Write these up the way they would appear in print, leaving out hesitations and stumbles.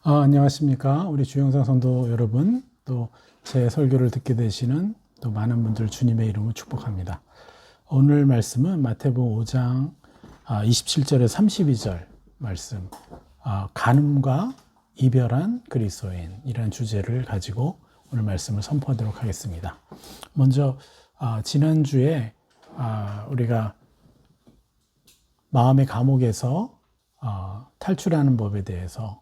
안녕하십니까. 우리 주영상 성도 여러분, 또 제 설교를 듣게 되시는 또 많은 분들 주님의 이름으로 축복합니다. 오늘 말씀은 마태복음 5장 27절에서 32절 말씀, 간음과 이별한 그리스도인이라는 주제를 가지고 오늘 말씀을 선포하도록 하겠습니다. 먼저 지난주에 우리가 마음의 감옥에서 탈출하는 법에 대해서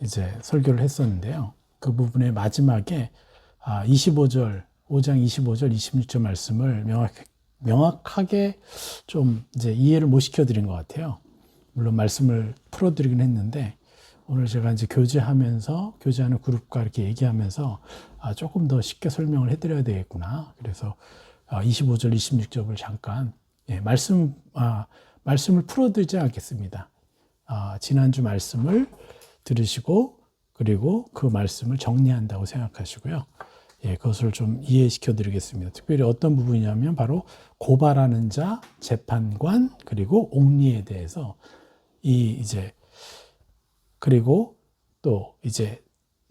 이제 설교를 했었는데요. 그 부분의 마지막에 25절, 5장 25절, 26절 말씀을 명확하게 좀 이제 이해를 못 시켜드린 것 같아요. 물론 말씀을 풀어드리긴 했는데, 오늘 제가 이제 교제하는 그룹과 이렇게 얘기하면서 조금 더 쉽게 설명을 해드려야 되겠구나. 그래서 25절, 26절을 잠깐, 말씀을 풀어드리지 않겠습니다. 지난주 말씀을 들으시고 그리고 그 말씀을 정리한다고 생각하시고요. 그것을 좀 이해시켜 드리겠습니다. 특별히 어떤 부분이냐면 바로 고발하는 자, 재판관, 그리고 옥리에 대해서 그리고 또 이제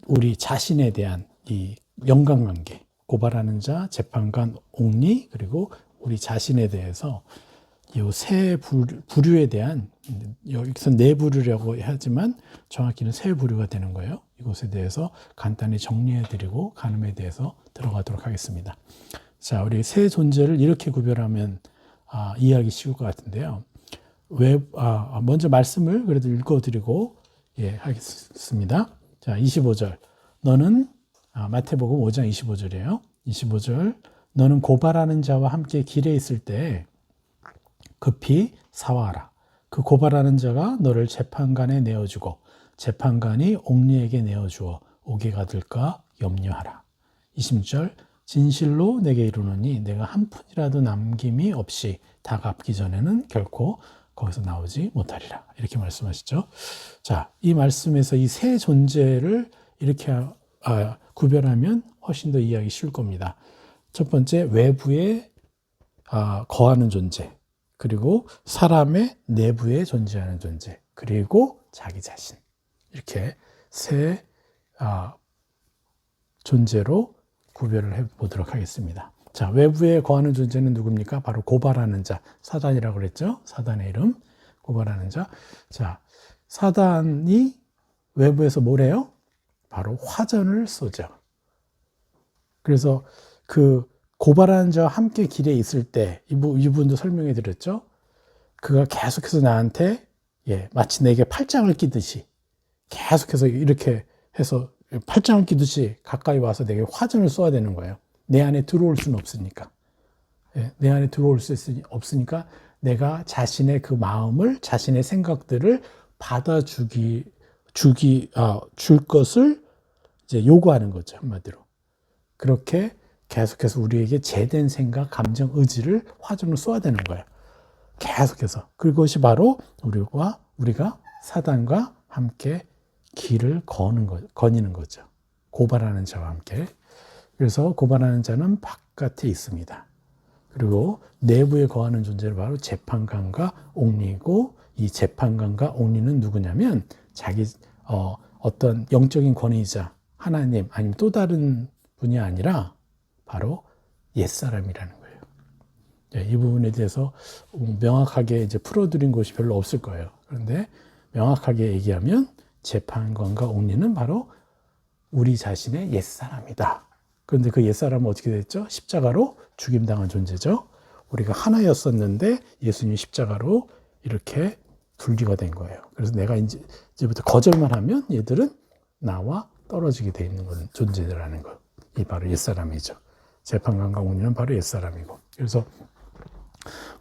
우리 자신에 대한 이 연관관계, 고발하는 자, 재판관, 옥리, 그리고 우리 자신에 대해서 이 세 부류에 대한, 여기서 네 부류라고 하지만 정확히는 세 부류가 되는 거예요. 이것에 대해서 간단히 정리해드리고 간음에 대해서 들어가도록 하겠습니다. 자, 우리 세 존재를 이렇게 구별하면 이해하기 쉬울 것 같은데요. 먼저 말씀을 그래도 읽어드리고 하겠습니다. 자, 25절. 너는 마태복음 5장 25절이에요. 25절. 너는 고발하는 자와 함께 길에 있을 때 급히 사와라. 그 고발하는 자가 너를 재판관에 내어주고 재판관이 옥리에게 내어주어 옥에 가둘까 염려하라. 26절. 진실로 내게 이르노니 내가 한 푼이라도 남김이 없이 다 갚기 전에는 결코 거기서 나오지 못하리라. 이렇게 말씀하시죠. 자, 이 말씀에서 이 세 존재를 이렇게 구별하면 훨씬 더 이해하기 쉬울 겁니다. 첫 번째, 외부에 거하는 존재, 그리고 사람의 내부에 존재하는 존재, 그리고 자기 자신. 이렇게 세 존재로 구별을 해보도록 하겠습니다. 자, 외부에 거하는 존재는 누굽니까? 바로 고발하는 자, 사단이라고 그랬죠? 사단의 이름, 고발하는 자. 자, 사단이 외부에서 뭘 해요? 바로 화전을 쏘죠. 그래서 그 고발하는 자와 함께 길에 있을 때, 이분도 설명해 드렸죠? 그가 계속해서 나한테, 마치 내게 팔짱을 끼듯이, 계속해서 이렇게 해서 팔짱을 끼듯이 가까이 와서 내게 화전을 쏘아야 되는 거예요. 내 안에 들어올 수는 없으니까. 내 안에 들어올 수 없으니까 내가 자신의 그 마음을, 자신의 생각들을 줄 것을 이제 요구하는 거죠. 한마디로. 그렇게 계속해서 우리에게 제된 생각, 감정, 의지를 화전으로 쏘아야 되는 거예요. 계속해서. 그것이 바로 우리가 사단과 함께 길을 거니는 거죠. 고발하는 자와 함께. 그래서 고발하는 자는 바깥에 있습니다. 그리고 내부에 거하는 존재는 바로 재판관과 옥리고, 이 재판관과 옥리는 누구냐면 어떤 영적인 권위자, 하나님 아니면 또 다른 분이 아니라 바로 옛사람이라는 거예요. 이 부분에 대해서 명확하게 이제 풀어드린 것이 별로 없을 거예요. 그런데 명확하게 얘기하면 재판관과 옥리는 바로 우리 자신의 옛사람이다. 그런데 그 옛사람은 어떻게 됐죠? 십자가로 죽임당한 존재죠. 우리가 하나였었는데 예수님이 십자가로 이렇게 분리가 된 거예요. 그래서 내가 이제부터 거절만 하면 얘들은 나와 떨어지게 돼 있는 존재라는 거. 이 바로 옛사람이죠. 재판관과 옥리는 바로 옛사람이고. 그래서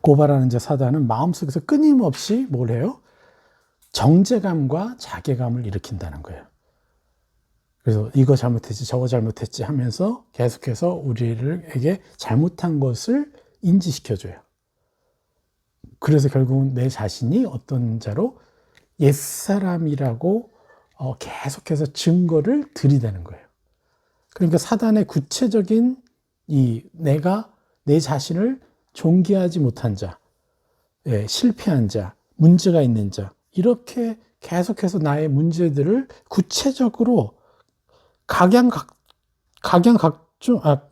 고발하는 자 사단은 마음속에서 끊임없이 뭘 해요? 정죄감과 자괴감을 일으킨다는 거예요. 그래서 이거 잘못했지, 저거 잘못했지 하면서 계속해서 우리에게 잘못한 것을 인지시켜줘요. 그래서 결국은 내 자신이 어떤 자로 옛사람이라고 계속해서 증거를 들이대는 거예요. 그러니까 사단의 구체적인 내가 내 자신을 존귀하지 못한 자, 실패한 자, 문제가 있는 자, 이렇게 계속해서 나의 문제들을 구체적으로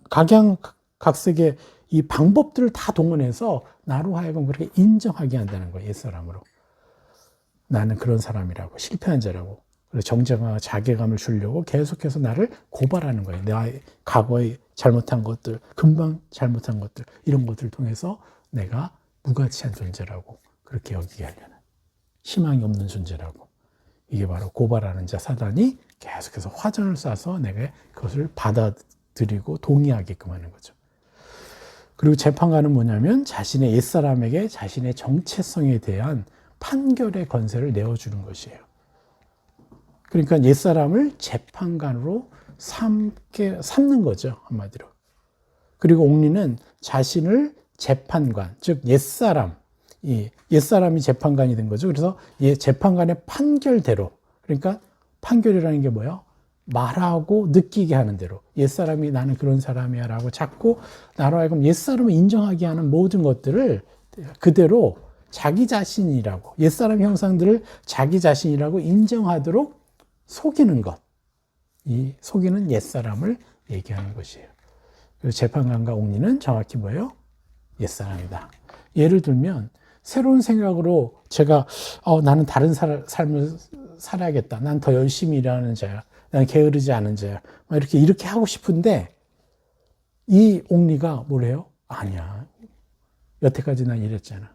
각양각색의 이 방법들을 다 동원해서 나로 하여금 그렇게 인정하게 한다는 거예요. 옛사람으로. 나는 그런 사람이라고, 실패한 자라고. 그래서 정죄감과 자괴감을 주려고 계속해서 나를 고발하는 거예요. 나의 과거에 잘못한 것들, 금방 잘못한 것들, 이런 것들을 통해서 내가 무가치한 존재라고 그렇게 여기게 하려는, 희망이 없는 존재라고. 이게 바로 고발하는 자 사단이 계속해서 화전을 쏴서 내가 그것을 받아들이고 동의하게끔 하는 거죠. 그리고 재판관은 뭐냐면 자신의 옛사람에게 자신의 정체성에 대한 판결의 권세를 내어주는 것이에요. 그러니까 옛사람을 재판관으로 삼는 거죠, 한마디로. 그리고 옥리는 자신을 재판관, 즉 옛사람이 재판관이 된 거죠. 그래서 재판관의 판결대로, 그러니까 판결이라는 게 뭐예요? 말하고 느끼게 하는 대로, 옛사람이 나는 그런 사람이야 라고 자꾸 나로 하여금 옛사람을 인정하게 하는 모든 것들을 그대로 자기 자신이라고, 옛사람 형상들을 자기 자신이라고 인정하도록 속이는 것, 이 속이는 옛사람을 얘기하는 것이에요. 그래서 재판관과 옥리는 정확히 뭐예요? 옛사람이다. 예를 들면 새로운 생각으로 제가 나는 다른 삶을 살아야겠다. 난 더 열심히 일하는 자야. 난 게으르지 않은 자야. 이렇게 하고 싶은데 이 옥리가 뭐래요? 아니야. 여태까지 난 이랬잖아.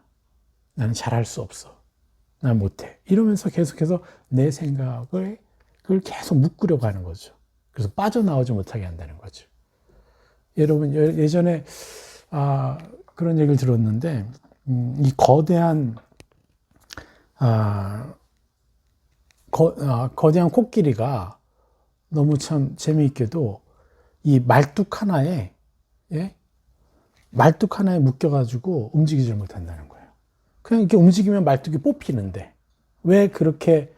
나는 잘할 수 없어. 난 못해. 이러면서 계속해서 내 생각을 계속 묶으려고 하는 거죠. 그래서 빠져나오지 못하게 한다는 거죠. 여러분 예전에 그런 얘기를 들었는데 이 거대한 거대한 코끼리가 너무 참 재미있게도 이 말뚝 하나에 묶여가지고 움직이지 못한다는 거예요. 그냥 이렇게 움직이면 말뚝이 뽑히는데 왜 그렇게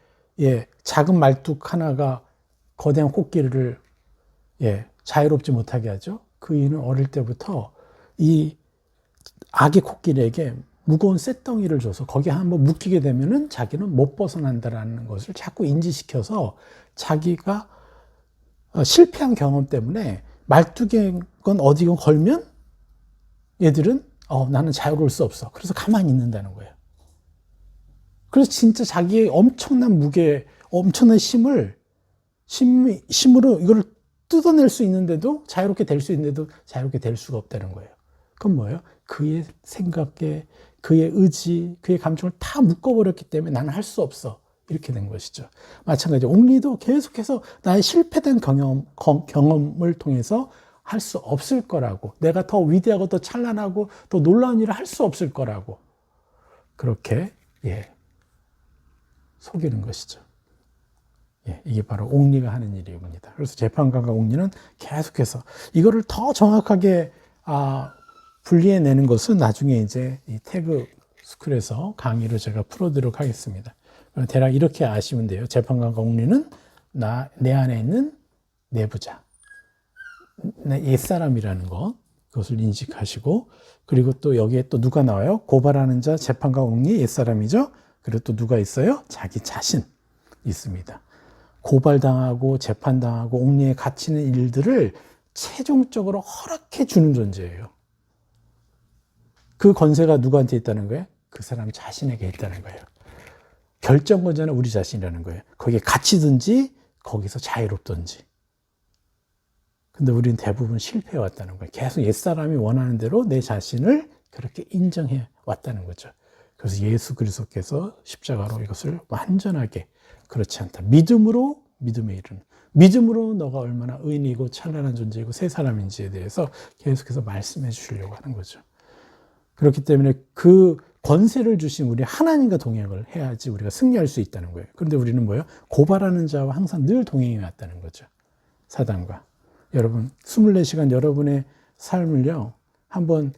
작은 말뚝 하나가 거대한 코끼리를 자유롭지 못하게 하죠? 그 이유는 어릴 때부터 이 아기 코끼리에게 무거운 쇳덩이를 줘서 거기에 한번 묶이게 되면은 자기는 못 벗어난다라는 것을 자꾸 인지시켜서 자기가 실패한 경험 때문에 말뚝에 건 어디건 걸면 얘들은 나는 자유로울 수 없어. 그래서 가만히 있는다는 거예요. 그래서 진짜 자기의 엄청난 무게, 엄청난 힘으로 이걸 뜯어낼 수 있는데도 자유롭게 될 수 있는데도 자유롭게 될 수가 없다는 거예요. 그건 뭐예요? 그의 생각에, 그의 의지, 그의 감정을 다 묶어버렸기 때문에 나는 할 수 없어. 이렇게 된 것이죠. 마찬가지로 옥리도 계속해서 나의 실패된 경험을 통해서 할 수 없을 거라고, 내가 더 위대하고 더 찬란하고 더 놀라운 일을 할 수 없을 거라고 그렇게 속이는 것이죠. 이게 바로 옥리가 하는 일입니다. 그래서 재판관과 옥리는 계속해서 이거를 더 정확하게 분리해내는 것은 나중에 이제 이 태그 스쿨에서 강의로 제가 풀어드리도록 하겠습니다. 대략 이렇게 아시면 돼요. 재판관과 옥리는 내 안에 있는 내부자, 내 옛사람이라는 것, 그것을 인식하시고, 그리고 또 여기에 또 누가 나와요? 고발하는 자, 재판관 옥리, 옛사람이죠. 그리고 또 누가 있어요? 자기 자신 있습니다. 고발당하고 재판당하고 옥리에 갇히는 일들을 최종적으로 허락해 주는 존재예요. 그 권세가 누구한테 있다는 거예요? 그 사람 자신에게 있다는 거예요. 결정권자는 우리 자신이라는 거예요. 거기에 갇히든지 거기서 자유롭든지. 근데 우리는 대부분 실패해 왔다는 거예요. 계속 옛사람이 원하는 대로 내 자신을 그렇게 인정해 왔다는 거죠. 그래서 예수 그리스도께서 십자가로 이것을 완전하게 그렇지 않다. 믿음으로 믿음에 이르는. 믿음으로 너가 얼마나 의인이고 찬란한 존재이고 새 사람인지에 대해서 계속해서 말씀해 주시려고 하는 거죠. 그렇기 때문에 그 권세를 주신 우리 하나님과 동행을 해야지 우리가 승리할 수 있다는 거예요. 그런데 우리는 뭐예요? 고발하는 자와 항상 늘 동행해 왔다는 거죠. 사단과. 여러분 24시간 여러분의 삶을요. 한번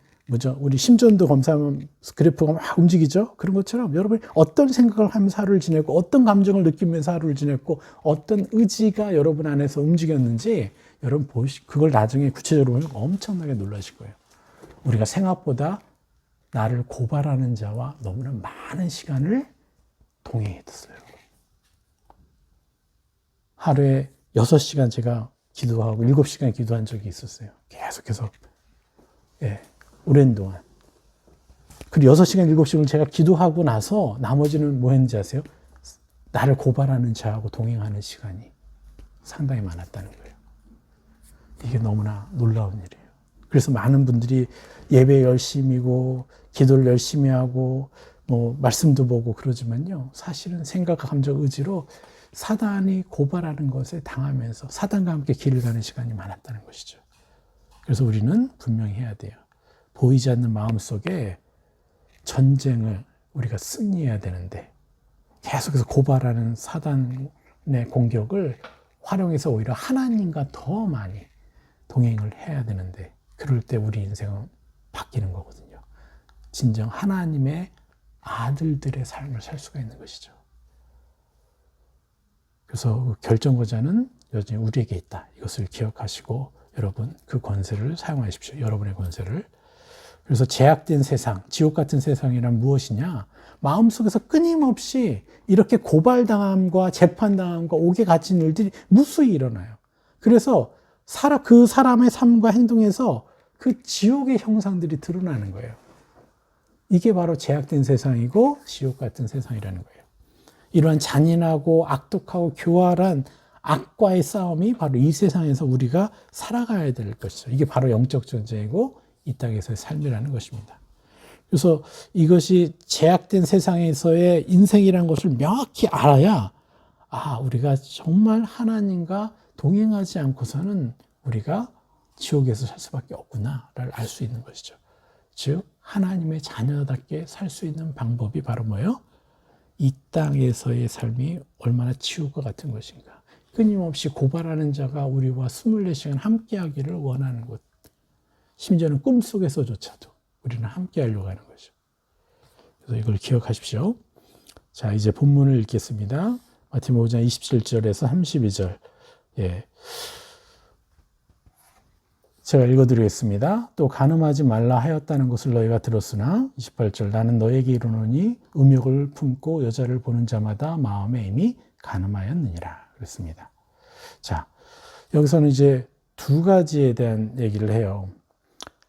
우리 심전도 검사하면 그래프가 막 움직이죠? 그런 것처럼 여러분이 어떤 생각을 하면서 하루를 지냈고 어떤 감정을 느끼면서 하루를 지냈고 어떤 의지가 여러분 안에서 움직였는지 여러분 그걸 나중에 구체적으로 보면 엄청나게 놀라실 거예요. 우리가 생각보다 나를 고발하는 자와 너무나 많은 시간을 동행했어요. 하루에 6시간 제가 기도하고 7시간 기도한 적이 있었어요. 계속해서. 예, 오랜 동안. 그리고 6시간, 7시간을 제가 기도하고 나서 나머지는 뭐 했는지 아세요? 나를 고발하는 자하고 동행하는 시간이 상당히 많았다는 거예요. 이게 너무나 놀라운 일이에요. 그래서 많은 분들이 예배 열심히고 기도를 열심히 하고 뭐 말씀도 보고 그러지만요. 사실은 생각과 감정, 의지로 사단이 고발하는 것에 당하면서 사단과 함께 길을 가는 시간이 많았다는 것이죠. 그래서 우리는 분명히 해야 돼요. 보이지 않는 마음속에 전쟁을 우리가 승리해야 되는데 계속해서 고발하는 사단의 공격을 활용해서 오히려 하나님과 더 많이 동행을 해야 되는데 그럴 때 우리 인생은 바뀌는 거거든요. 진정 하나님의 아들들의 삶을 살 수가 있는 것이죠. 그래서 결정권자는 여전히 우리에게 있다. 이것을 기억하시고 여러분 그 권세를 사용하십시오. 여러분의 권세를. 그래서 제약된 세상, 지옥 같은 세상이란 무엇이냐? 마음속에서 끊임없이 이렇게 고발당함과 재판당함과 옥에 갇힌 일들이 무수히 일어나요. 그래서 그 사람의 삶과 행동에서 그 지옥의 형상들이 드러나는 거예요. 이게 바로 제약된 세상이고 지옥 같은 세상이라는 거예요. 이러한 잔인하고 악독하고 교활한 악과의 싸움이 바로 이 세상에서 우리가 살아가야 될 것이죠. 이게 바로 영적 전쟁이고 이 땅에서의 삶이라는 것입니다. 그래서 이것이 제약된 세상에서의 인생이라는 것을 명확히 알아야 우리가 정말 하나님과 동행하지 않고서는 우리가 지옥에서 살 수밖에 없구나를 알 수 있는 것이죠. 즉 하나님의 자녀답게 살 수 있는 방법이 바로 뭐예요? 이 땅에서의 삶이 얼마나 지옥과 같은 것인가. 끊임없이 고발하는 자가 우리와 24시간 함께하기를 원하는 것. 심지어는 꿈속에서조차도 우리는 함께하려고 하는 거죠. 그래서 이걸 기억하십시오. 자, 이제 본문을 읽겠습니다. 마태복음 5장 27절에서 32절. 예. 제가 읽어드리겠습니다. 또 간음하지 말라 하였다는 것을 너희가 들었으나 28절 나는 너에게 이르노니 음욕을 품고 여자를 보는 자마다 마음에 이미 간음하였느니라 그랬습니다. 자, 여기서는 이제 두 가지에 대한 얘기를 해요.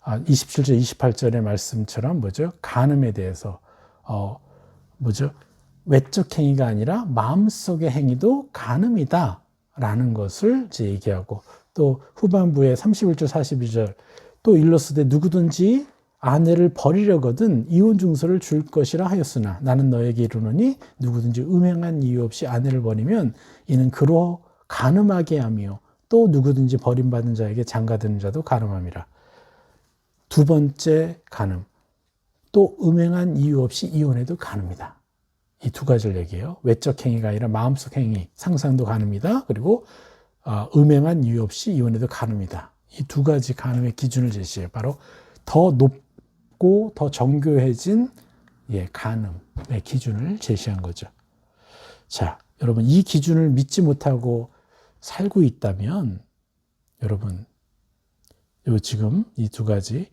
27절, 28절의 말씀처럼 뭐죠? 간음에 대해서 뭐죠? 외적 행위가 아니라 마음속의 행위도 간음이다 라는 것을 이제 얘기하고 또 후반부에 31절, 42절 또 일렀으되 누구든지 아내를 버리려거든 이혼 증서를 줄 것이라 하였으나 나는 너에게 이르노니 누구든지 음행한 이유 없이 아내를 버리면 이는 그로 간음하게 하며 또 누구든지 버림받은 자에게 장가드는 자도 간음함이라. 두 번째 간음, 또 음행한 이유 없이 이혼해도 간음이다. 이 두 가지를 얘기해요. 외적 행위가 아니라 마음속 행위, 상상도 간음이다. 그리고 음행한 이유 없이 이혼해도 간음이다. 이 두 가지 간음의 기준을 제시해요. 바로 더 높고 더 정교해진 간음의 기준을 제시한 거죠. 자, 여러분 이 기준을 믿지 못하고 살고 있다면 여러분 지금 이 두 가지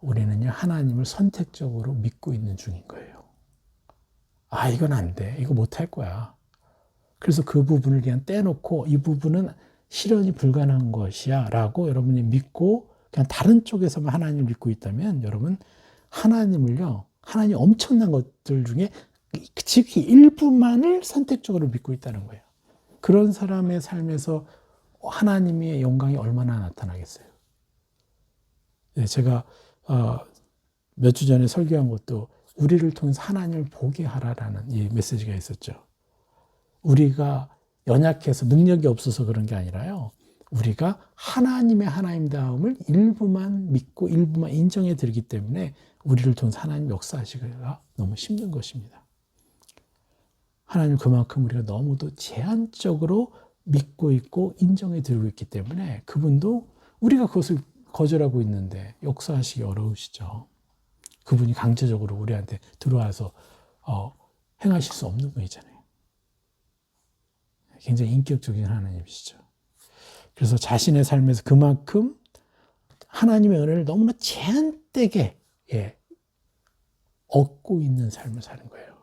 우리는요 하나님을 선택적으로 믿고 있는 중인 거예요. 이건 안 돼. 이거 못할 거야. 그래서 그 부분을 그냥 떼놓고 이 부분은 실현이 불가능한 것이야 라고 여러분이 믿고 그냥 다른 쪽에서만 하나님을 믿고 있다면 여러분 하나님을요 하나님 엄청난 것들 중에 지극히 일부만을 선택적으로 믿고 있다는 거예요. 그런 사람의 삶에서 하나님의 영광이 얼마나 나타나겠어요. 네, 제가 몇 주 전에 설교한 것도 우리를 통해서 하나님을 보게 하라라는 이 메시지가 있었죠. 우리가 연약해서 능력이 없어서 그런 게 아니라요. 우리가 하나님의 하나님다움을 일부만 믿고 일부만 인정해 드리기 때문에 우리를 통해서 하나님 역사하시기가 너무 힘든 것입니다. 하나님 그만큼 우리가 너무도 제한적으로 믿고 있고 인정해 드리고 있기 때문에 그분도 우리가 그것을 거절하고 있는데 역사하시기 어려우시죠. 그분이 강제적으로 우리한테 들어와서 행하실 수 없는 분이잖아요. 굉장히 인격적인 하나님이시죠. 그래서 자신의 삶에서 그만큼 하나님의 은혜를 너무나 제한되게 얻고 있는 삶을 사는 거예요.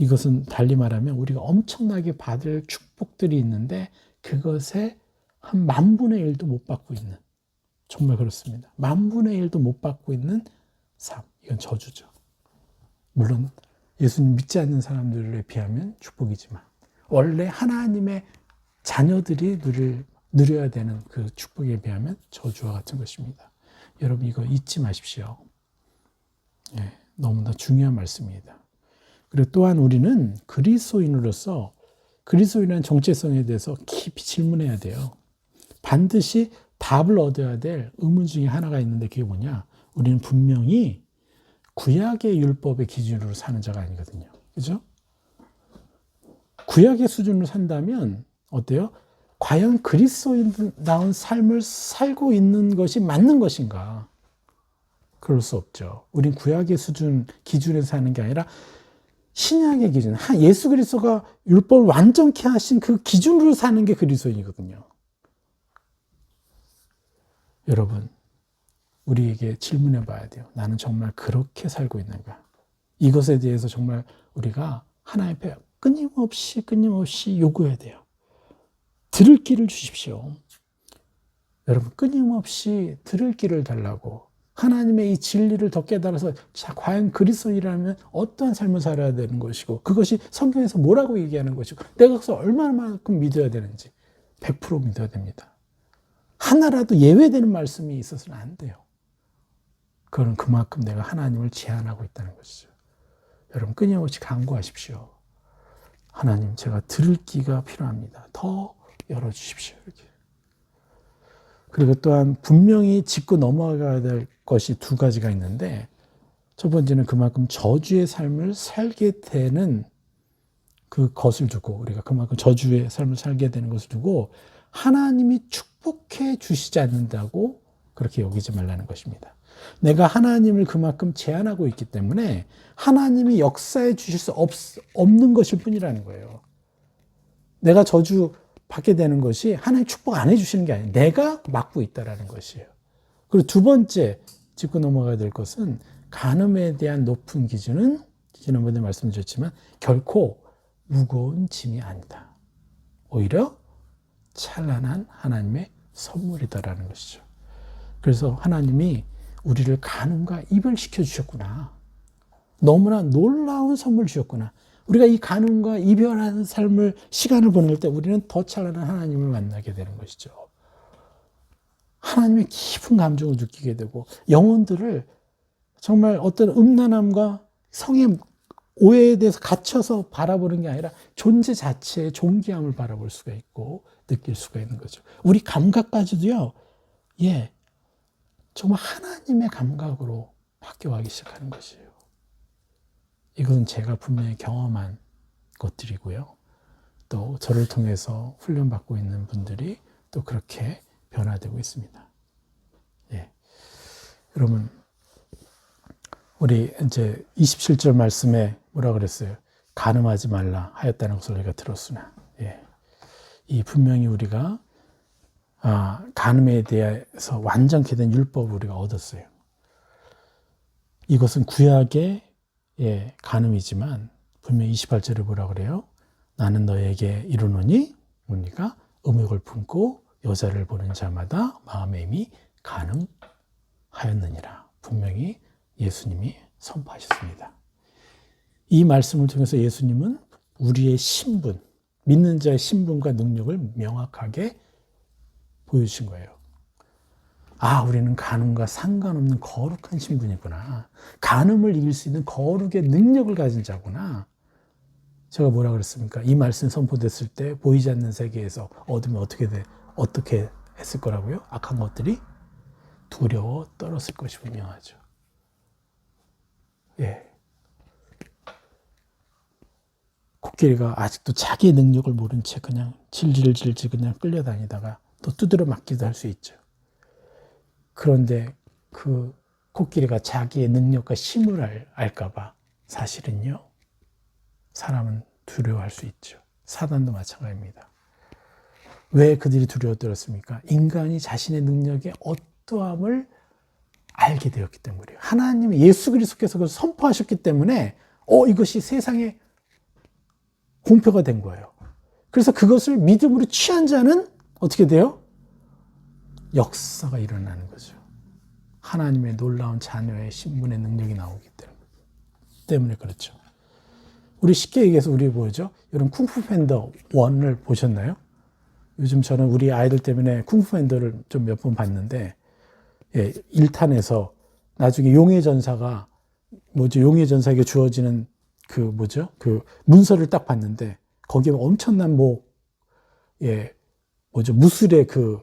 이것은 달리 말하면 우리가 엄청나게 받을 축복들이 있는데 그것의 한 10,000분의 1도 못 받고 있는, 정말 그렇습니다. 10,000분의 1도 못 받고 있는 삶, 이건 저주죠. 물론 예수님 믿지 않는 사람들에 비하면 축복이지만 원래 하나님의 자녀들이 누려야 되는 그 축복에 비하면 저주와 같은 것입니다. 여러분 이거 잊지 마십시오. 예, 너무나 중요한 말씀입니다. 그리고 또한 우리는 그리스도인으로서 그리스도인의 정체성에 대해서 깊이 질문해야 돼요. 반드시 답을 얻어야 될 의문 중에 하나가 있는데 그게 뭐냐? 우리는 분명히 구약의 율법의 기준으로 사는 자가 아니거든요. 그죠? 구약의 수준으로 산다면 어때요? 과연 그리스도인다운 삶을 살고 있는 것이 맞는 것인가? 그럴 수 없죠. 우린 구약의 수준, 기준에서 사는 게 아니라 신약의 기준, 예수 그리스도가 율법을 완전케 하신 그 기준으로 사는 게 그리스도인이거든요. 여러분, 우리에게 질문해 봐야 돼요. 나는 정말 그렇게 살고 있는가? 이것에 대해서 정말 우리가 하나님 앞에 끊임없이 요구해야 돼요. 들을 길을 주십시오. 여러분, 끊임없이 들을 길을 달라고. 하나님의 이 진리를 더 깨달아서 과연 그리스도인이라면 어떠한 삶을 살아야 되는 것이고 그것이 성경에서 뭐라고 얘기하는 것이고 내가 그것을 얼마만큼 믿어야 되는지 100% 믿어야 됩니다. 하나라도 예외되는 말씀이 있어서는 안 돼요. 그건 그만큼 내가 하나님을 제한하고 있다는 것이죠. 여러분 끊임없이 간구하십시오. 하나님, 제가 들을 귀가 필요합니다. 더 열어주십시오. 이렇게. 그리고 또한 분명히 짚고 넘어가야 될 것이 2가지가 있는데 첫 번째는 그만큼 저주의 삶을 살게 되는 그것을 두고 우리가 그만큼 저주의 삶을 살게 되는 것을 두고 하나님이 축복해 주시지 않는다고 그렇게 여기지 말라는 것입니다. 내가 하나님을 그만큼 제한하고 있기 때문에 하나님이 역사해 주실 수 없는 것일 뿐이라는 거예요. 내가 저주 받게 되는 것이 하나님 축복 안 해주시는 게 아니에요. 내가 막고 있다는 것이에요. 그리고 2번째 짚고 넘어가야 될 것은 간음에 대한 높은 기준은 지난번에 말씀드렸지만 결코 무거운 짐이 아니다. 오히려 찬란한 하나님의 선물이다라는 것이죠. 그래서 하나님이 우리를 간음과 이별시켜 주셨구나. 너무나 놀라운 선물 주셨구나. 우리가 이 간음과 이별하는 삶을 시간을 보낼 때 우리는 더 찬란한 하나님을 만나게 되는 것이죠. 하나님의 깊은 감정을 느끼게 되고 영혼들을 정말 어떤 음란함과 성의 오해에 대해서 갇혀서 바라보는 게 아니라 존재 자체의 존귀함을 바라볼 수가 있고 느낄 수가 있는 거죠. 우리 감각까지도요. 정말 하나님의 감각으로 바뀌어가기 시작하는 것이에요. 이것은 제가 분명히 경험한 것들이고요. 또 저를 통해서 훈련받고 있는 분들이 또 그렇게 변화되고 있습니다. 여러분, 우리 이제 27절 말씀에 뭐라 그랬어요? 간음하지 말라 하였다는 것을 우리가 들었으나, 이 분명히 우리가 간음에 대해서 완전케 된 율법을 우리가 얻었어요. 이것은 구약의 간음이지만 분명히 28절에 뭐라 그래요? 나는 너에게 이르노니 뭡니까? 음욕을 품고 여자를 보는 자마다 마음에 이미 간음하였느니라. 분명히 예수님이 선포하셨습니다. 이 말씀을 통해서 예수님은 우리의 신분, 믿는 자의 신분과 능력을 명확하게 보여주신 거예요. 우리는 간음과 상관없는 거룩한 신분이구나. 간음을 이길 수 있는 거룩의 능력을 가진 자구나. 제가 뭐라 그랬습니까? 이 말씀 선포됐을 때 보이지 않는 세계에서 어둠이 어떻게 했을 거라고요? 악한 것들이 두려워 떨었을 것이 분명하죠. 코끼리가 아직도 자기의 능력을 모른 채 그냥 질질질질 그냥 끌려다니다가 또 두드려 맞기도 할 수 있죠. 그런데 그 코끼리가 자기의 능력과 힘을 알까봐 사실은요, 사람은 두려워할 수 있죠. 사단도 마찬가지입니다. 왜 그들이 두려워 떨었습니까? 인간이 자신의 능력의 어떠함을 알게 되었기 때문이에요. 하나님이 예수 그리스도께서 그것을 선포하셨기 때문에 이것이 세상에 공표가 된 거예요. 그래서 그것을 믿음으로 취한 자는 어떻게 돼요? 역사가 일어나는 거죠. 하나님의 놀라운 자녀의 신분의 능력이 나오기 때문에 그렇죠. 우리 쉽게 얘기해서 우리 뭐죠? 여러분 쿵푸 팬더 1을 보셨나요? 요즘 저는 우리 아이들 때문에 쿵푸 팬더를 좀 몇 번 봤는데, 예, 1탄에서 나중에 용의 전사가 뭐죠? 용의 전사에게 주어지는 그 뭐죠? 그 문서를 딱 봤는데 거기에 엄청난 예, 뭐죠? 무술의 그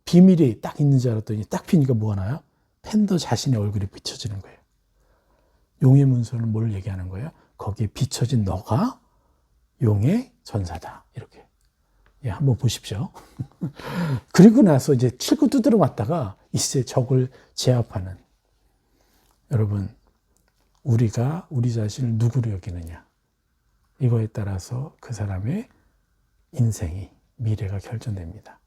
비밀이 딱 있는 줄 알았더니 딱 피니까 뭐가 나요? 팬더 자신의 얼굴이 비춰지는 거예요. 용의 문서는 뭘 얘기하는 거예요? 거기에 비춰진 너가 용의 전사다. 이렇게. 예, 한번 보십시오. 그리고 나서 이제 칠구 두드려 맞다가 이제 적을 제압하는. 여러분, 우리가 우리 자신을 누구로 여기느냐. 이거에 따라서 그 사람의 인생이, 미래가 결정됩니다.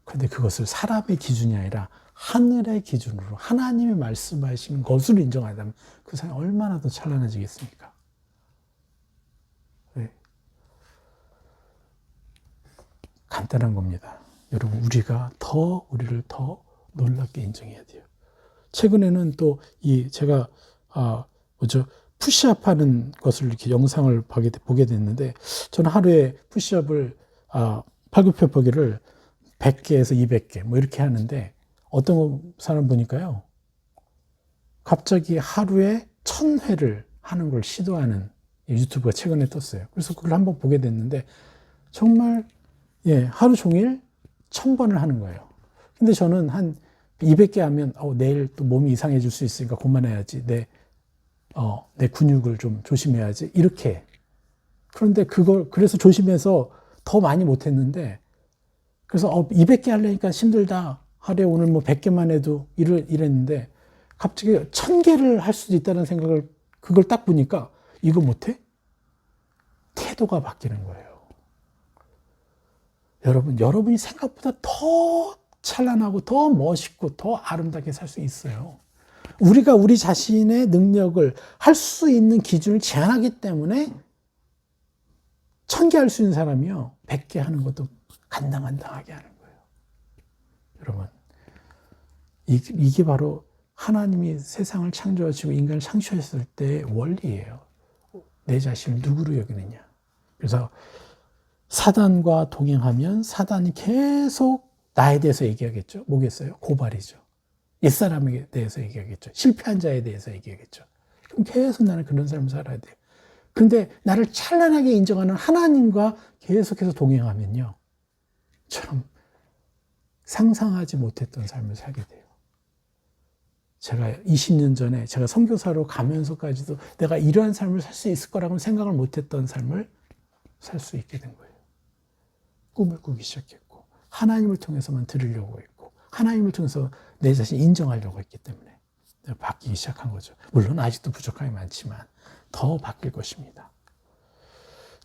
그런데 그것을 사람의 기준이 아니라 하늘의 기준으로 하나님이 말씀하신 것으로 인정한다면 그 사람이 얼마나 더 찬란해지겠습니까? 네. 간단한 겁니다. 여러분, 우리를 더 놀랍게 인정해야 돼요. 최근에는 또 제가 푸시업 하는 것을 이렇게 영상을 보게 됐는데, 저는 하루에 푸시업을 팔굽혀펴기를 100개에서 200개 뭐 이렇게 하는데, 어떤 사람 보니까요, 갑자기 하루에 1000회를 하는 걸 시도하는 유튜브가 최근에 떴어요. 그래서 그걸 한번 보게 됐는데, 정말 하루 종일 1000번을 하는 거예요. 근데 저는 한 200개 하면 내일 또 몸이 이상해질 수 있으니까 그만해야지, 내 근육을 좀 조심해야지, 이렇게. 그런데 그래서 조심해서 더 많이 못했는데, 그래서 200개 하려니까 힘들다, 하루에 오늘 뭐 100개만 해도 이랬는데, 갑자기 1000개를 할 수도 있다는 생각을, 그걸 딱 보니까 이거 못해? 태도가 바뀌는 거예요. 여러분이 생각보다 더 찬란하고 더 멋있고 더 아름답게 살 수 있어요. 우리가 우리 자신의 능력을 할 수 있는 기준을 제한하기 때문에 1000개 할 수 있는 사람이요, 100개 하는 것도 간당간당하게 하는 거예요. 여러분, 이게 바로 하나님이 세상을 창조하시고 인간을 창조했을 때의 원리예요. 내 자신을 누구로 여기느냐. 그래서 사단과 동행하면 사단이 계속 나에 대해서 얘기하겠죠. 뭐겠어요? 고발이죠. 옛사람에 대해서 얘기하겠죠. 실패한 자에 대해서 얘기하겠죠. 그럼 계속 나는 그런 삶을 살아야 돼요. 근데 나를 찬란하게 인정하는 하나님과 계속해서 동행하면요, 참 상상하지 못했던 삶을 살게 돼요. 제가 20년 전에 제가 선교사로 가면서까지도 내가 이러한 삶을 살 수 있을 거라고는 생각을 못했던 삶을 살 수 있게 된 거예요. 꿈을 꾸기 시작했고, 하나님을 통해서만 들으려고 했고, 하나님을 통해서 내 자신을 인정하려고 했기 때문에 바뀌기 시작한 거죠. 물론 아직도 부족함이 많지만 더 바뀔 것입니다.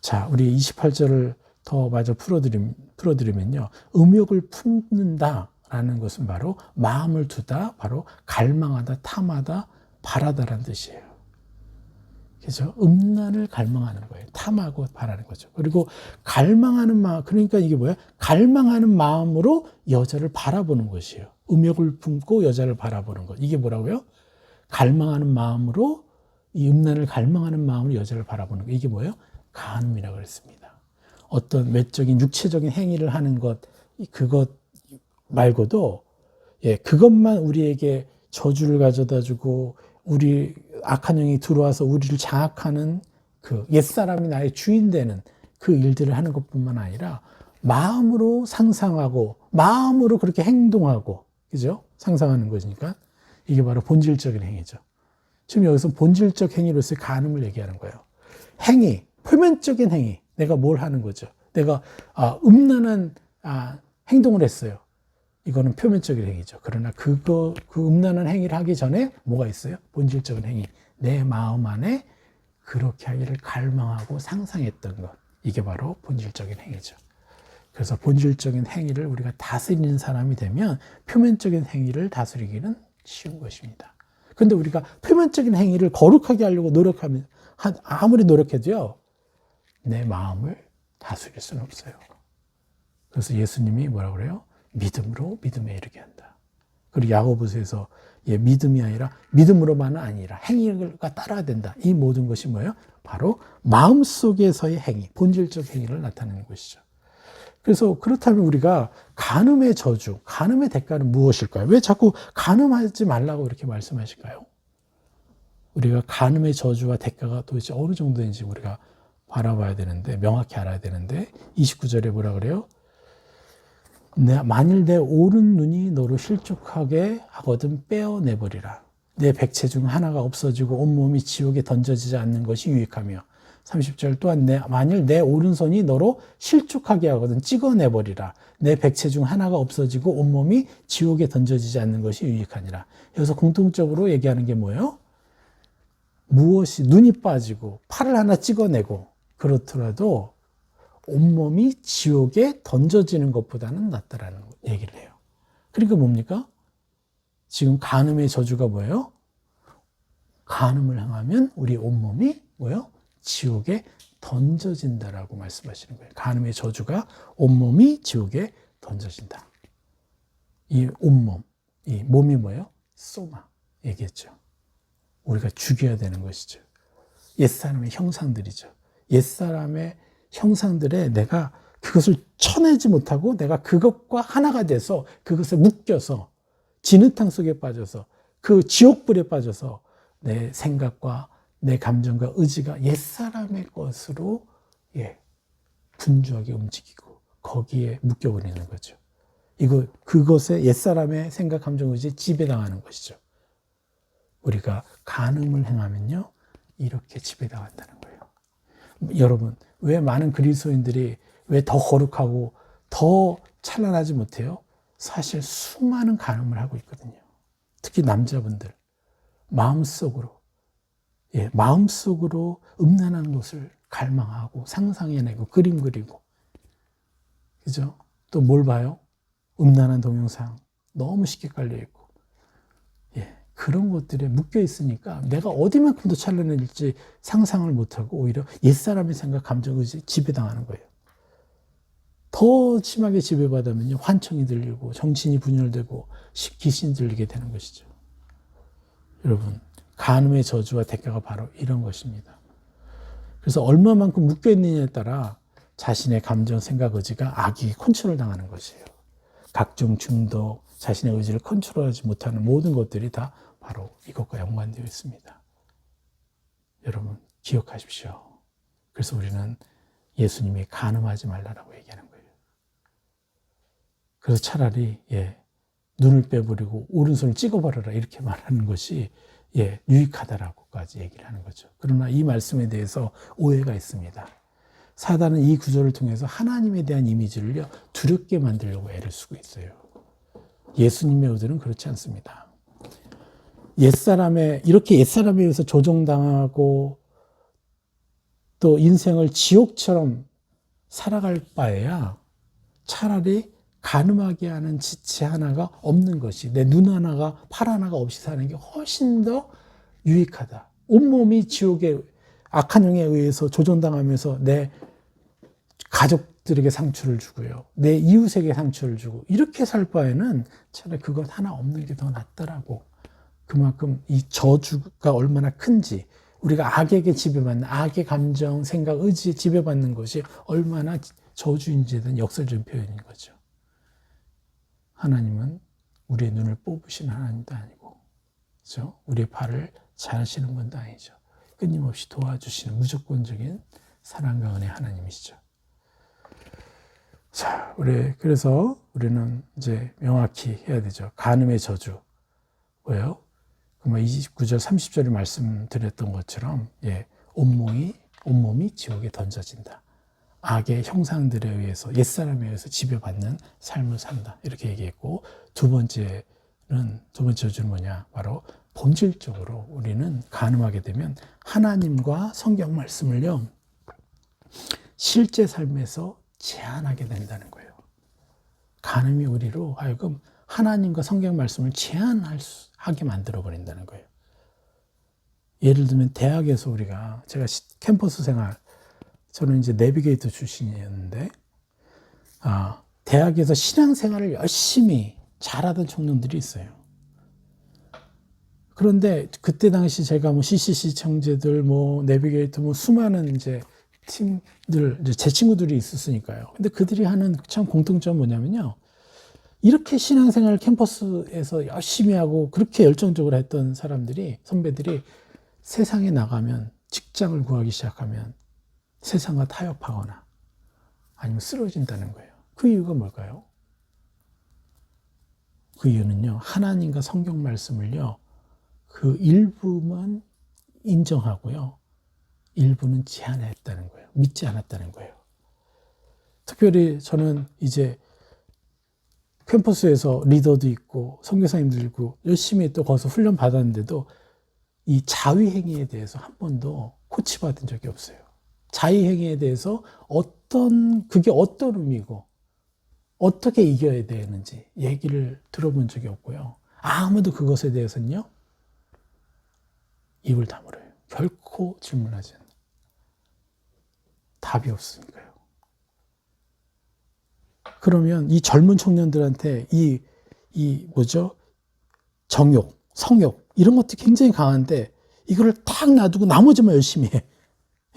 자, 우리 28절을 더 마저 풀어드리면요, 음욕을 품는다라는 것은 바로 마음을 두다, 바로 갈망하다, 탐하다, 바라다라는 뜻이에요. 그죠? 음란을 갈망하는 거예요. 탐하고 바라는 거죠. 그리고 갈망하는 마음, 그러니까 이게 뭐예요? 갈망하는 마음으로 여자를 바라보는 것이에요. 음욕을 품고 여자를 바라보는 것. 이게 뭐라고요? 갈망하는 마음으로, 이 음란을 갈망하는 마음으로 여자를 바라보는 것. 이게 뭐예요? 간음이라고 그랬습니다. 어떤 외적인 육체적인 행위를 하는 것, 그것 말고도, 그것만 우리에게 저주를 가져다 주고, 우리 악한 영이 들어와서 우리를 장악하는 그 옛사람이 나의 주인 되는 그 일들을 하는 것뿐만 아니라 마음으로 상상하고 마음으로 그렇게 행동하고, 그죠? 상상하는 것이니까 이게 바로 본질적인 행위죠. 지금 여기서 본질적 행위로서의 간음을 얘기하는 거예요. 행위, 표면적인 행위, 내가 뭘 하는 거죠. 내가 음란한 행동을 했어요. 이거는 표면적인 행위죠. 그러나 그 음란한 행위를 하기 전에 뭐가 있어요? 본질적인 행위. 내 마음 안에 그렇게 하기를 갈망하고 상상했던 것. 이게 바로 본질적인 행위죠. 그래서 본질적인 행위를 우리가 다스리는 사람이 되면 표면적인 행위를 다스리기는 쉬운 것입니다. 그런데 우리가 표면적인 행위를 거룩하게 하려고 노력하면, 아무리 노력해도요, 내 마음을 다스릴 수는 없어요. 그래서 예수님이 뭐라 그래요? 믿음으로 믿음에 이르게 한다. 그리고 야고보서에서 믿음이 아니라 믿음으로만은 아니라 행위가 따라야 된다. 이 모든 것이 뭐예요? 바로 마음속에서의 행위, 본질적 행위를 나타내는 것이죠. 그래서 그렇다면 우리가 간음의 저주, 간음의 대가는 무엇일까요? 왜 자꾸 간음하지 말라고 이렇게 말씀하실까요? 우리가 간음의 저주와 대가가 도대체 어느 정도인지 우리가 바라봐야 되는데, 명확히 알아야 되는데, 29절에 뭐라 그래요? 만일 내 오른 눈이 너로 실족하게 하거든 빼어내버리라. 내 백체 중 하나가 없어지고 온몸이 지옥에 던져지지 않는 것이 유익하며, 30절 또한 만일 내 오른손이 너로 실족하게 하거든 찍어내버리라. 내 백체 중 하나가 없어지고 온몸이 지옥에 던져지지 않는 것이 유익하니라. 여기서 공통적으로 얘기하는 게 뭐예요? 무엇이 눈이 빠지고 팔을 하나 찍어내고 그렇더라도 온몸이 지옥에 던져지는 것보다는 낫다라는 얘기를 해요. 그러니까 뭡니까? 지금 간음의 저주가 뭐예요? 간음을 행하면 우리 온몸이 뭐예요? 지옥에 던져진다라고 말씀하시는 거예요. 간음의 저주가 온몸이 지옥에 던져진다. 이 온몸, 이 몸이 뭐예요? 소마 얘기했죠. 우리가 죽여야 되는 것이죠. 옛사람의 형상들이죠. 옛사람의 형상들에 내가 그것을 쳐내지 못하고 내가 그것과 하나가 돼서 그것에 묶여서 진흙탕 속에 빠져서 그 지옥불에 빠져서 내 생각과 내 감정과 의지가 옛사람의 것으로 분주하게 움직이고 거기에 묶여버리는 거죠. 그것에 옛사람의 생각, 감정, 의지에 지배당하는 것이죠. 우리가 간음을 행하면요, 이렇게 지배당한다는 거예요. 여러분, 왜 많은 그리스도인들이 왜 더 거룩하고 더 찬란하지 못해요? 사실 수많은 간음을 하고 있거든요. 특히 남자분들. 마음속으로 음란한 것을 갈망하고 상상해내고 그림 그리고, 그죠? 또 뭘 봐요? 음란한 동영상 너무 쉽게 깔려있고, 그런 것들에 묶여 있으니까 내가 어디만큼 더 찬란해질지 상상을 못하고 오히려 옛사람의 생각, 감정, 의지 지배당하는 거예요. 더 심하게 지배받으면요, 환청이 들리고 정신이 분열되고 귀신이 들리게 되는 것이죠. 여러분, 간음의 저주와 대가가 바로 이런 것입니다. 그래서 얼마만큼 묶여 있느냐에 따라 자신의 감정, 생각, 의지가 악이 컨트롤 당하는 것이에요. 각종 중독, 자신의 의지를 컨트롤하지 못하는 모든 것들이 다 바로 이것과 연관되어 있습니다. 여러분, 기억하십시오. 그래서 우리는 예수님이 간음하지 말라라고 얘기하는 거예요. 그래서 차라리 눈을 빼버리고 오른손을 찍어버려라 이렇게 말하는 것이 유익하다라고까지 얘기를 하는 거죠. 그러나 이 말씀에 대해서 오해가 있습니다. 사단은 이 구절을 통해서 하나님에 대한 이미지를 두렵게 만들려고 애를 쓰고 있어요. 예수님의 의도는 그렇지 않습니다. 이렇게 옛사람에 의해서 조종당하고 또 인생을 지옥처럼 살아갈 바에야 차라리 간음하게 하는 지체 하나가 없는 것이, 내 눈 하나가, 팔 하나가 없이 사는 게 훨씬 더 유익하다. 온몸이 지옥의 악한 영에 의해서 조종당하면서 내 가족들에게 상처를 주고요, 내 이웃에게 상처를 주고 이렇게 살 바에는 차라리 그것 하나 없는 게 더 낫더라고. 그만큼 이 저주가 얼마나 큰지, 우리가 악에게 지배받는, 악의 감정, 생각, 의지에 지배받는 것이 얼마나 저주인지에 대한 역설적인 표현인 거죠. 하나님은 우리의 눈을 뽑으시는 하나님도 아니고, 그렇죠? 우리의 발을 자르시는 분도 아니죠. 끊임없이 도와주시는 무조건적인 사랑과 은혜 하나님이시죠. 자, 그래서 우리는 이제 명확히 해야 되죠. 간음의 저주. 왜요? 29절, 30절에 말씀드렸던 것처럼, 온몸이 지옥에 던져진다. 악의 형상들에 의해서, 옛사람에 의해서 지배받는 삶을 산다. 이렇게 얘기했고, 두 번째 저주는 뭐냐? 바로 본질적으로 우리는 간음하게 되면 하나님과 성경 말씀을요, 실제 삶에서 제한하게 된다는 거예요. 간음이 우리로 하여금 하나님과 성경 말씀을 제한하게 만들어버린다는 거예요. 예를 들면 대학에서 제가 캠퍼스 생활 저는 이제 내비게이터 출신이었는데, 대학에서 신앙생활을 열심히 잘하던 청년들이 있어요. 그런데 그때 당시 제가 뭐 CCC 청재들, 뭐 내비게이터, 뭐 수많은 이제 팀들, 이제 제 친구들이 있었으니까요. 근데 그들이 하는 참 공통점은 뭐냐면요. 이렇게 신앙생활 캠퍼스에서 열심히 하고 그렇게 열정적으로 했던 사람들이, 선배들이 세상에 나가면, 직장을 구하기 시작하면 세상과 타협하거나 아니면 쓰러진다는 거예요. 그 이유가 뭘까요? 그 이유는요, 하나님과 성경 말씀을요, 그 일부만 인정하고요, 일부는 제한했다는 거예요. 믿지 않았다는 거예요. 특별히 저는 이제 캠퍼스에서 리더도 있고 선교사님들 있고 열심히 또 거기서 훈련 받았는데도 이 자위행위에 대해서 한 번도 코치받은 적이 없어요. 자위행위에 대해서 그게 어떤 의미고 어떻게 이겨야 되는지 얘기를 들어본 적이 없고요. 아무도 그것에 대해서는요, 입을 다물어요. 결코 질문하지 않아요. 답이 없으니까요. 그러면 이 젊은 청년들한테 정욕, 성욕, 이런 것도 굉장히 강한데, 이거를 딱 놔두고 나머지만 열심히 해.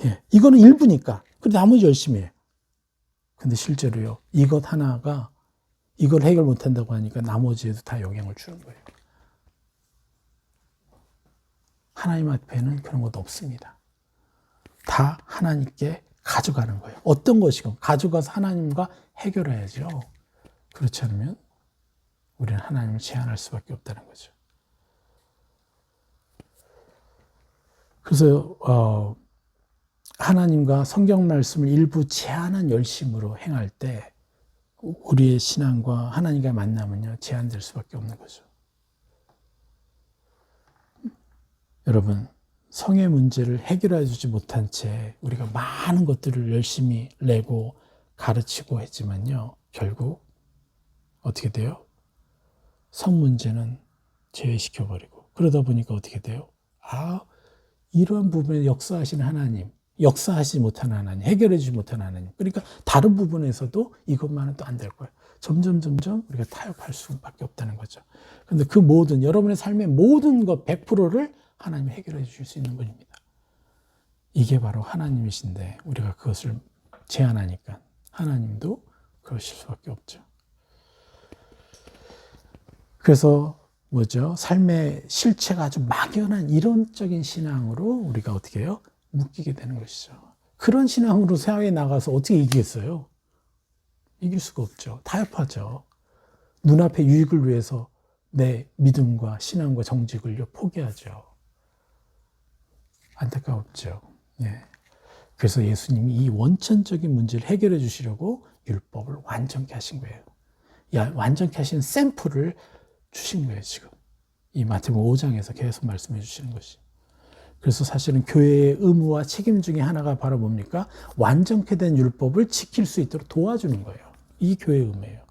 예, 이거는 일부니까. 그리고 나머지 열심히 해. 근데 실제로요, 이것 하나가 이걸 해결 못 한다고 하니까 나머지에도 다 영향을 주는 거예요. 하나님 앞에는 그런 것 없습니다. 다 하나님께 가져가는 거예요. 어떤 것이건 가져가서 하나님과 해결해야죠. 그렇지 않으면 우리는 하나님을 제한할 수밖에 없다는 거죠. 그래서 하나님과 성경 말씀을 일부 제한한 열심으로 행할 때 우리의 신앙과 하나님과의 만남은요, 제한될 수밖에 없는 거죠. 여러분, 성의 문제를 해결해 주지 못한 채 우리가 많은 것들을 열심히 내고 가르치고 했지만요, 결국 어떻게 돼요? 성 문제는 제외시켜버리고, 그러다 보니까 어떻게 돼요? 이러한 부분에 역사하시는 하나님, 역사하지 못하는 하나님, 해결해 주지 못하는 하나님, 그러니까 다른 부분에서도 이것만은 또 안 될 거예요. 점점 우리가 타협할 수밖에 없다는 거죠. 그런데 그 모든, 여러분의 삶의 모든 것 100%를 하나님이 해결해 주실 수 있는 분입니다. 이게 바로 하나님이신데 우리가 그것을 제한하니까 하나님도 그러실 수밖에 없죠. 그래서 삶의 실체가 아주 막연한 이론적인 신앙으로 우리가 어떻게 해요? 묶이게 되는 것이죠. 그런 신앙으로 사회에 나가서 어떻게 이기겠어요? 이길 수가 없죠. 타협하죠. 눈앞의 유익을 위해서 내 믿음과 신앙과 정직을 포기하죠. 안타까웠죠. 네. 그래서 예수님이 이 원천적인 문제를 해결해 주시려고 율법을 완전케 하신 거예요. 완전케 하신 샘플을 주신 거예요, 지금. 이 마태복음 5장에서 계속 말씀해 주시는 것이. 그래서 사실은 교회의 의무와 책임 중에 하나가 바로 뭡니까? 완전케 된 율법을 지킬 수 있도록 도와주는 거예요. 이 교회의 의무예요.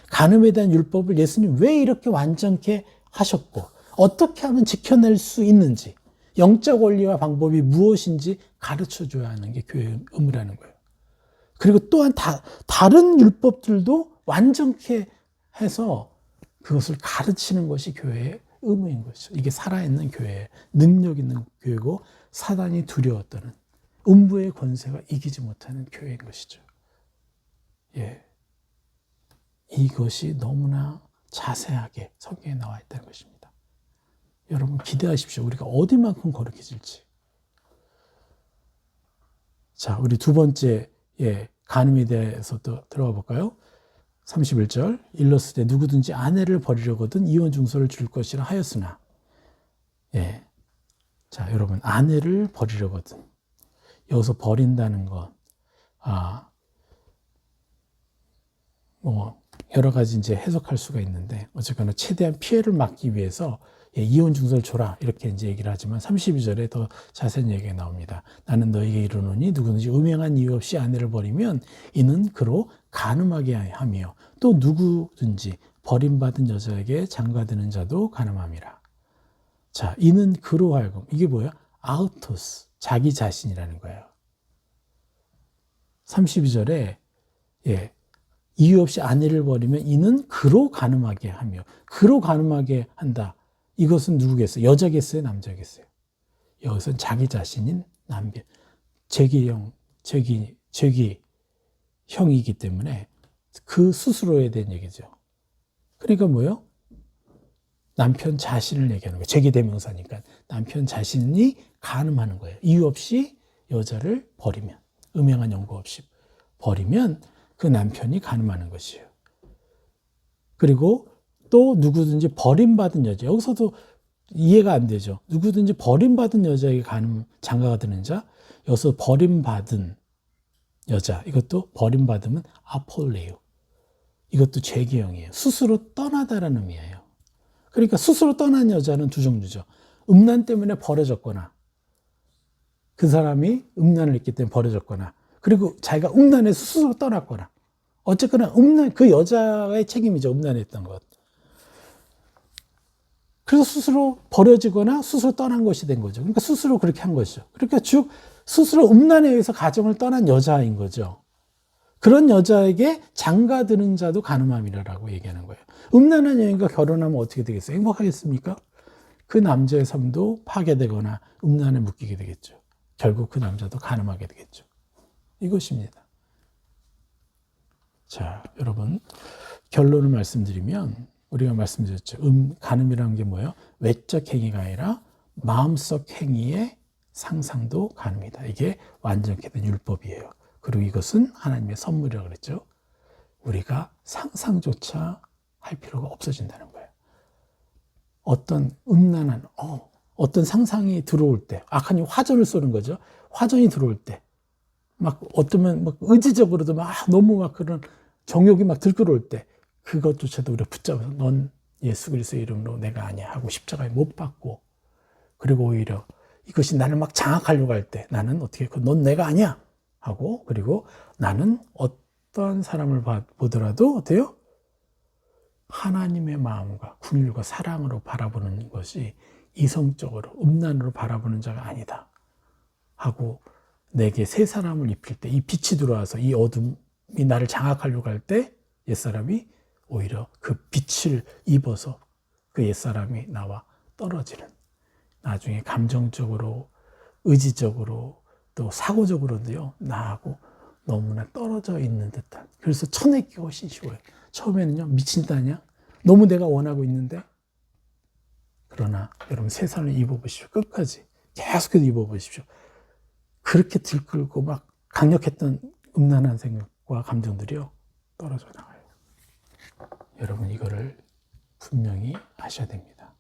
간음에 대한 율법을 예수님 왜 이렇게 완전케 하셨고, 어떻게 하면 지켜낼 수 있는지, 영적 원리와 방법이 무엇인지 가르쳐줘야 하는 게 교회의 의무라는 거예요. 그리고 또한 다른 율법들도 완전케 해서 그것을 가르치는 것이 교회의 의무인 것이죠. 이게 살아있는 교회, 능력 있는 교회고 사단이 두려워 떠는 음부의 권세가 이기지 못하는 교회인 것이죠. 예, 이것이 너무나 자세하게 성경에 나와 있다는 것입니다. 여러분 기대하십시오. 우리가 어디만큼 거룩해질지. 자, 우리 두 번째 간음에 대해서 또 들어가 볼까요? 31절, 일렀을 때 누구든지 아내를 버리려거든 이혼 증서를 줄 것이라 하였으나. 예. 자, 여러분, 아내를 버리려거든. 여기서 버린다는 건, 여러 가지 이제 해석할 수가 있는데, 어쨌거나 최대한 피해를 막기 위해서 이혼 증서를 줘라. 이렇게 이제 얘기를 하지만 32절에 더 자세한 얘기가 나옵니다. 나는 너에게 이르노니 누구든지 음행한 이유 없이 아내를 버리면 이는 그로 간음하게 하며 또 누구든지 버림받은 여자에게 장가드는 자도 간음함이라. 자, 이는 그로 하여금, 이게 뭐야? 아우토스, 자기 자신이라는 거예요. 32절에 이유 없이 아내를 버리면 이는 그로 간음하게 하며, 그로 간음하게 한다. 이것은 누구겠어요? 여자겠어요? 남자겠어요? 여기서는 자기 자신인 남편, 형이기 때문에 그 스스로에 대한 얘기죠. 그러니까 뭐요? 남편 자신을 얘기하는 거예요. 제기대명사니까 남편 자신이 간음하는 거예요. 이유 없이 여자를 버리면, 음행한 연고 없이 버리면 그 남편이 간음하는 것이에요. 그리고 또 누구든지 버림받은 여자, 여기서도 이해가 안 되죠. 누구든지 버림받은 여자에게 간음, 장가가 드는 자, 여기서 버림받은 여자, 이것도 버림받으면 아폴레요. 이것도 죄기형이에요. 스스로 떠나다라는 의미예요. 그러니까 스스로 떠난 여자는 두 종류죠. 음란 때문에 버려졌거나, 그 사람이 음란을 했기 때문에 버려졌거나, 그리고 자기가 음란해서 스스로 떠났거나, 어쨌거나 그 여자의 책임이죠. 음란했던 것. 그래서 스스로 버려지거나 스스로 떠난 것이 된 거죠. 그러니까 스스로 그렇게 한 것이죠. 그러니까 즉 스스로 음란에 의해서 가정을 떠난 여자인 거죠. 그런 여자에게 장가드는 자도 간음함이라고 얘기하는 거예요. 음란한 여인과 결혼하면 어떻게 되겠어요? 행복하겠습니까? 그 남자의 삶도 파괴되거나 음란에 묶이게 되겠죠. 결국 그 남자도 간음하게 되겠죠. 이것입니다. 자, 여러분, 결론을 말씀드리면 우리가 말씀드렸죠. 간음이라는 게 뭐예요? 외적 행위가 아니라 마음속 행위의 상상도 간음이다. 이게 완전케 된 율법이에요. 그리고 이것은 하나님의 선물이라고 그랬죠. 우리가 상상조차 할 필요가 없어진다는 거예요. 어떤 음란한, 어떤 상상이 들어올 때, 악한 화전을 쏘는 거죠. 화전이 들어올 때, 막 어쩌면 막 의지적으로도 막 너무 막 그런 정욕이 막 들끓어올 때, 그것조차도 우리가 붙잡아서 넌 예수 그리스도의 이름으로 내가 아니야 하고 십자가에 못 박고, 그리고 오히려 이것이 나를 막 장악하려고 할 때 나는 어떻게 했고 넌 내가 아니야 하고, 그리고 나는 어떤 사람을 보더라도 어때요? 하나님의 마음과 긍휼과 사랑으로 바라보는 것이 이성적으로 음란으로 바라보는 자가 아니다 하고, 내게 새 사람을 입힐 때 이 빛이 들어와서 이 어둠이 나를 장악하려고 할 때 옛사람이 오히려 그 빛을 입어서 그 옛사람이 나와 떨어지는, 나중에 감정적으로 의지적으로 또 사고적으로도요 나하고 너무나 떨어져 있는 듯한, 그래서 쳐내기가 훨씬 쉬워요. 처음에는요 미친다냐? 너무 내가 원하고 있는데. 그러나 여러분 세상을 입어보십시오. 끝까지 계속해서 입어보십시오. 그렇게 들끓고 막 강력했던 음란한 생각과 감정들이요 떨어져 나가요. 여러분 이거를 분명히 아셔야 됩니다.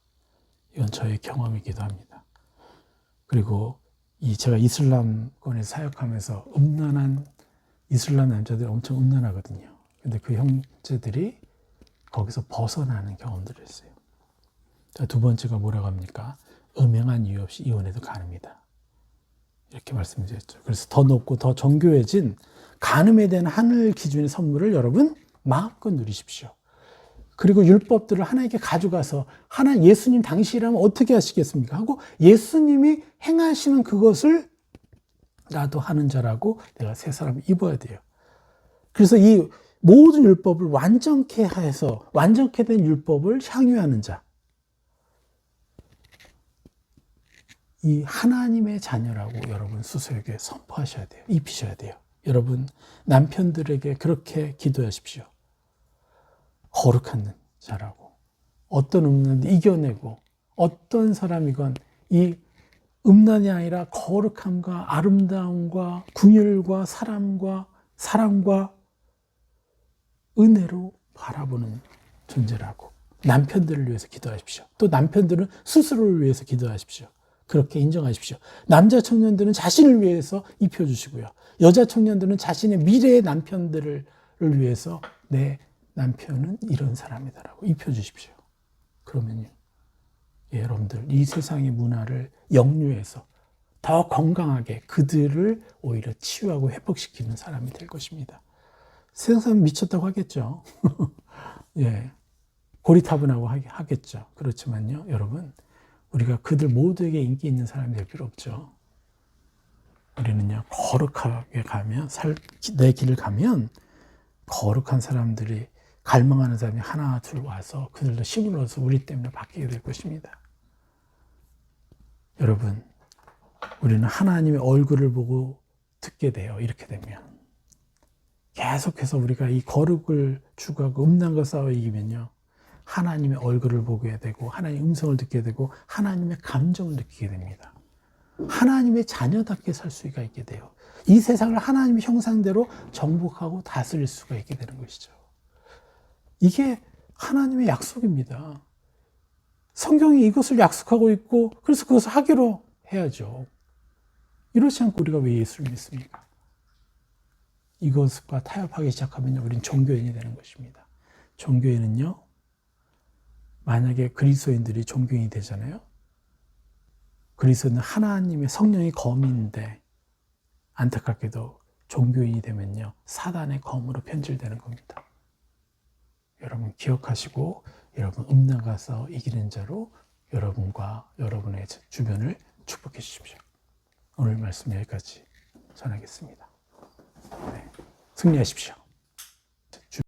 이건 저의 경험이기도 합니다. 그리고 제가 이슬람권에서 사역하면서 음란한 이슬람 남자들이 엄청 음란하거든요. 근데 그 형제들이 거기서 벗어나는 경험들을 했어요. 자, 두 번째가 뭐라고 합니까? 음행한 이유 없이 이혼해도 간음이다. 이렇게 말씀드렸죠. 그래서 더 높고 더 정교해진 간음에 대한 하늘 기준의 선물을 여러분 마음껏 누리십시오. 그리고 율법들을 하나님께 가져가서 예수님 당시라면 어떻게 하시겠습니까? 하고 예수님이 행하시는 그것을 나도 하는 자라고 내가 새 사람을 입어야 돼요. 그래서 이 모든 율법을 완전케 해서 완전케 된 율법을 향유하는 자, 이 하나님의 자녀라고 여러분 스스로에게 선포하셔야 돼요. 입히셔야 돼요. 여러분 남편들에게 그렇게 기도하십시오. 거룩한 자라고, 어떤 음란도 이겨내고, 어떤 사람이건 이 음란이 아니라 거룩함과 아름다움과 긍휼과 사랑과 은혜로 바라보는 존재라고 남편들을 위해서 기도하십시오. 또 남편들은 스스로를 위해서 기도하십시오. 그렇게 인정하십시오. 남자 청년들은 자신을 위해서 입혀주시고요. 여자 청년들은 자신의 미래의 남편들을 위해서 내 남편은 이런 사람이다라고 입혀주십시오. 그러면요, 여러분들 이 세상의 문화를 역류해서 더 건강하게 그들을 오히려 치유하고 회복시키는 사람이 될 것입니다. 세상 사람 미쳤다고 하겠죠. 예, 고리타분하고 하겠죠. 그렇지만요, 여러분 우리가 그들 모두에게 인기 있는 사람이 될 필요 없죠. 우리는요, 거룩하게 가면, 내 길을 가면, 거룩한 사람들이, 갈망하는 사람이 하나, 둘 와서 그들도 힘을 얻어서 우리 때문에 바뀌게 될 것입니다. 여러분, 우리는 하나님의 얼굴을 보고 듣게 돼요. 이렇게 되면. 계속해서 우리가 이 거룩을 추구하고 음란과 싸워 이기면요, 하나님의 얼굴을 보게 되고, 하나님의 음성을 듣게 되고, 하나님의 감정을 느끼게 됩니다. 하나님의 자녀답게 살 수가 있게 돼요. 이 세상을 하나님의 형상대로 정복하고 다스릴 수가 있게 되는 것이죠. 이게 하나님의 약속입니다. 성경이 이것을 약속하고 있고, 그래서 그것을 하기로 해야죠. 이렇지 않고 우리가 왜 예수를 믿습니까? 이것과 타협하기 시작하면 우리는 종교인이 되는 것입니다. 종교인은요, 만약에 그리스도인들이 종교인이 되잖아요. 그리스도는 하나님의 성령의 검인데, 안타깝게도 종교인이 되면요, 사단의 검으로 변질되는 겁니다. 여러분 기억하시고, 여러분 음란과 싸워 이기는 자로 여러분과 여러분의 주변을 축복해 주십시오. 오늘 말씀 여기까지 전하겠습니다. 네, 승리하십시오.